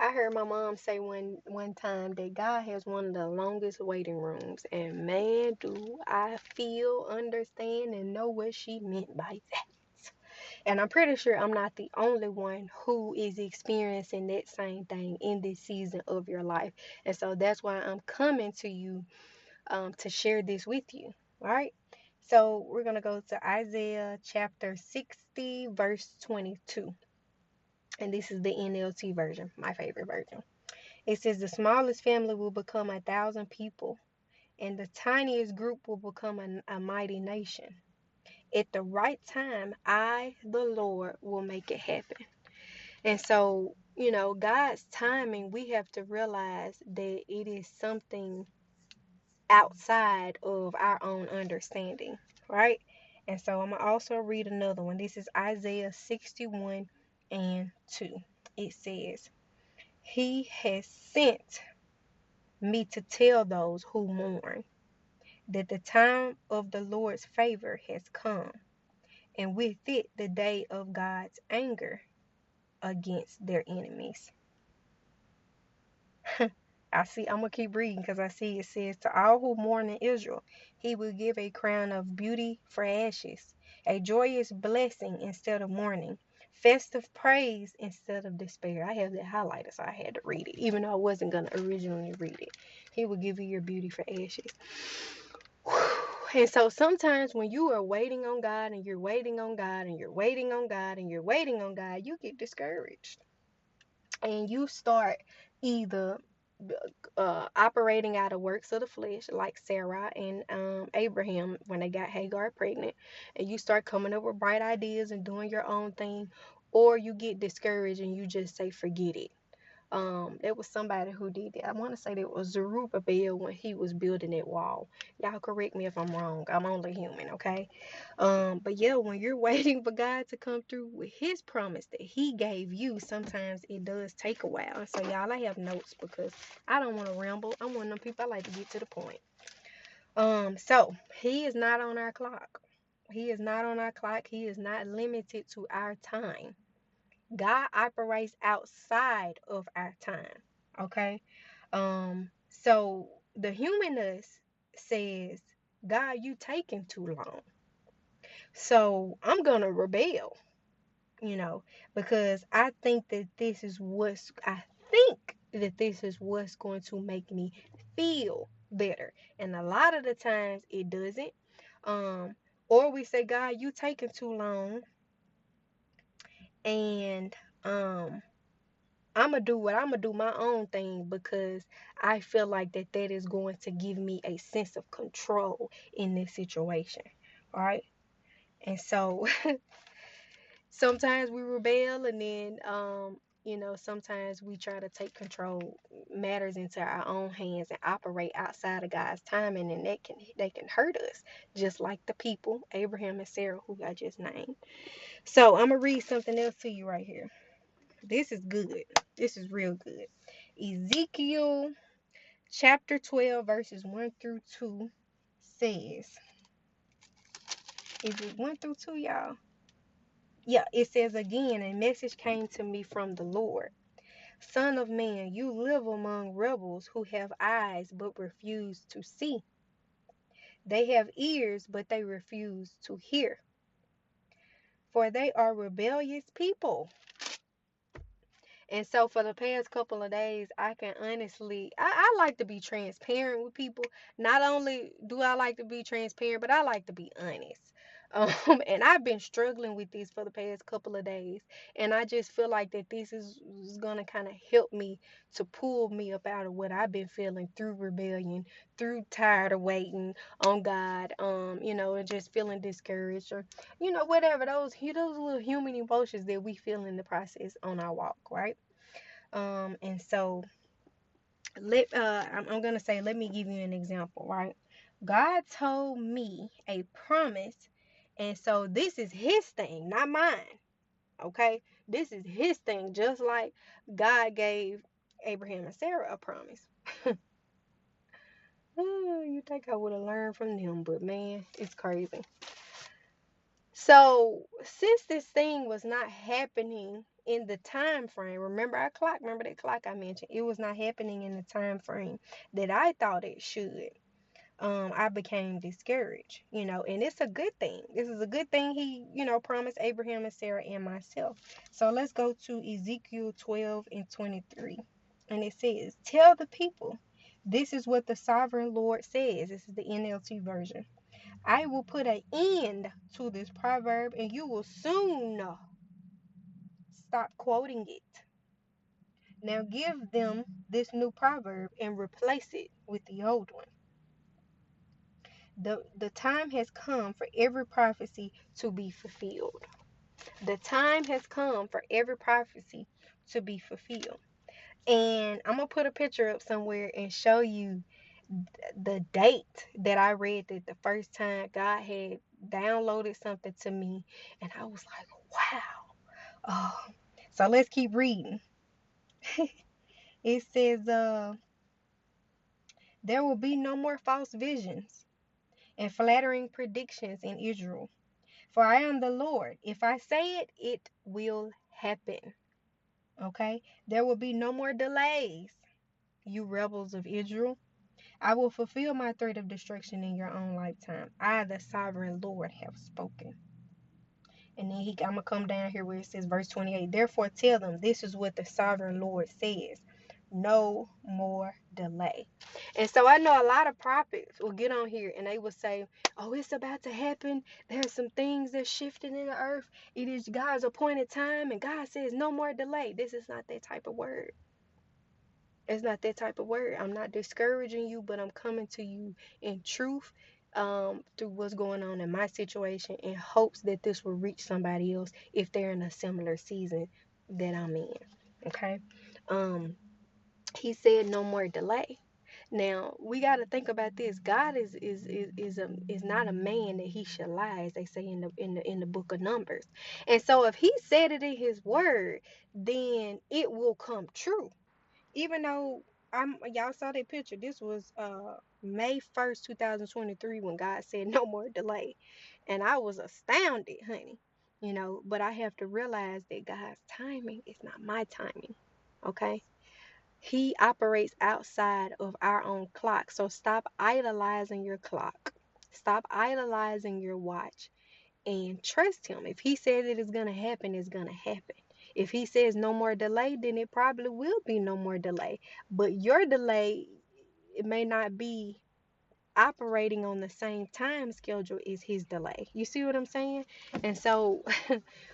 I heard my mom say one time that God has one of the longest waiting rooms, and man, do I feel, understand, and know what she meant by that. And I'm pretty sure I'm not the only one who is experiencing that same thing in this season of your life. And so that's why I'm coming to you to share this with you. All right. So we're going to go to Isaiah chapter 60, verse 22. And this is the NLT version, my favorite version. It says, the smallest family will become 1,000 people, and the tiniest group will become a mighty nation. At the right time, I, the Lord, will make it happen. And so, God's timing, we have to realize that it is something outside of our own understanding, right? And so I'm going to also read another one. This is Isaiah 61 and 2. It says, He has sent me to tell those who mourn that the time of the Lord's favor has come, and with it the day of God's anger against their enemies. I'm going to keep reading because I see it says, to all who mourn in Israel, he will give a crown of beauty for ashes, a joyous blessing instead of mourning, festive praise instead of despair. I have that highlighted, so I had to read it, even though I wasn't going to originally read it. He will give you your beauty for ashes. And so sometimes when you are waiting on God and you're waiting on God and you're waiting on God and you're waiting on God, you get discouraged and you start either operating out of works of the flesh, like Sarah and Abraham when they got Hagar pregnant, and you start coming up with bright ideas and doing your own thing, or you get discouraged and you just say, forget it. There was somebody who did that. I want to say that was Zerubbabel when he was building that wall. Y'all correct me if I'm wrong. I'm only human, okay? But yeah, when you're waiting for God to come through with his promise that he gave you, sometimes it does take a while. And so y'all, I have notes because I don't want to ramble. I'm one of them people, I like to get to the point. So he is not on our clock. He is not on our clock. He is not limited to our time. God operates outside of our time. Okay. So the humanness says, God, you taking too long. So I'm gonna rebel, you know, because I think that this is what's going to make me feel better. And a lot of the times it doesn't. Um, or we say, God, you taking too long, and I'm gonna do what I'm gonna do my own thing because I feel like that is going to give me a sense of control in this situation. All right. And so sometimes we rebel, and then sometimes we try to take control matters into our own hands and operate outside of God's timing, and they can hurt us, just like the people Abraham and Sarah who I just named. So I'm gonna read something else to you right here. This is good. This is real good. Ezekiel chapter 12, verses 1 through 2 says, is it 1 through 2, y'all? Yeah, it says again, a message came to me from the Lord. Son of man, you live among rebels who have eyes but refuse to see. They have ears but they refuse to hear. For they are rebellious people. And so for the past couple of days, I can honestly, I like to be transparent with people. Not only do I like to be transparent, but I like to be honest. And I've been struggling with this for the past couple of days. And I just feel like that is going to kind of help me to pull me up out of what I've been feeling through rebellion, through tired of waiting on God, and just feeling discouraged or, whatever those little human emotions that we feel in the process on our walk, right? And so I'm gonna say, let me give you an example, right? God told me a promise, and so this is his thing, not mine. Okay, this is his thing, just like God gave Abraham and Sarah a promise. Oh, you think I would have learned from them, but man, it's crazy. So since this thing was not happening in the time frame. Remember our clock? Remember that clock I mentioned? It was not happening in the time frame that I thought it should. I became discouraged, and it's a good thing. This is a good thing he, promised Abraham and Sarah and myself. So let's go to Ezekiel 12 and 23. And it says, tell the people, this is what the sovereign Lord says. This is the NLT version. I will put an end to this proverb and you will soon stop quoting it. Now give them this new proverb and replace it with the old one. The time has come for every prophecy to be fulfilled. The time has come for every prophecy to be fulfilled. And I'm going to put a picture up somewhere and show you the date that I read that the first time God had downloaded something to me. And I was like, wow. Oh, so let's keep reading. It says, there will be no more false visions and flattering predictions in Israel. For I am the Lord. If I say it, it will happen. Okay? There will be no more delays, you rebels of Israel. I will fulfill my threat of destruction in your own lifetime. I, the sovereign Lord, have spoken. And then I'm going to come down here where it says, verse 28. Therefore, tell them, this is what the sovereign Lord says. No more delay. And so I know a lot of prophets will get on here and they will say, oh, it's about to happen. There's some things that's shifting in the earth. It is God's appointed time. And God says, no more delay. This is not that type of word. It's not that type of word. I'm not discouraging you, but I'm coming to you in truth, through what's going on in my situation, in hopes that this will reach somebody else if they're in a similar season that I'm in. Okay. He said no more delay. Now we got to think about this. God is not a man that he should lie, as they say in the book of Numbers. And so if he said it in his word, then it will come true. Even though y'all saw that picture, this was May 1st, 2023, when God said no more delay. And I was astounded, honey. But I have to realize that God's timing is not my timing. Okay? He operates outside of our own clock. So stop idolizing your clock. Stop idolizing your watch and trust him. If he says it is going to happen, it's going to happen. If he says no more delay, then it probably will be no more delay. But your delay, it may not be operating on the same time schedule as his delay. You see what I'm saying? And so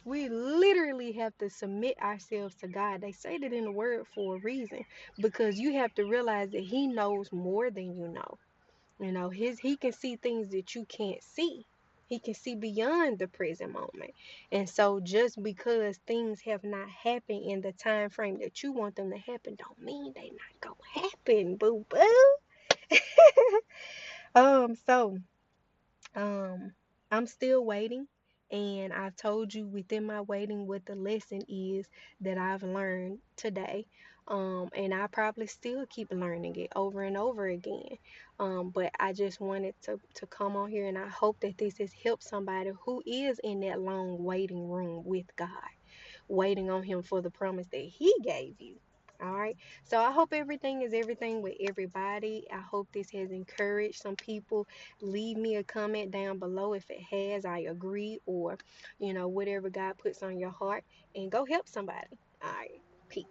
we literally have to submit ourselves to God. They say that in the word for a reason, because you have to realize that he knows more than you know. He can see things that you can't see. He can see beyond the present moment. And so just because things have not happened in the time frame that you want them to happen, don't mean they not gonna happen, boo boo. So I'm still waiting, and I've told you within my waiting what the lesson is that I've learned today. And I probably still keep learning it over and over again. But I just wanted to come on here, and I hope that this has helped somebody who is in that long waiting room with God, waiting on him for the promise that he gave you. All right. So I hope everything is everything with everybody. I hope this has encouraged some people. Leave me a comment down below if it has. I agree, or whatever God puts on your heart, and go help somebody. All right. Peace.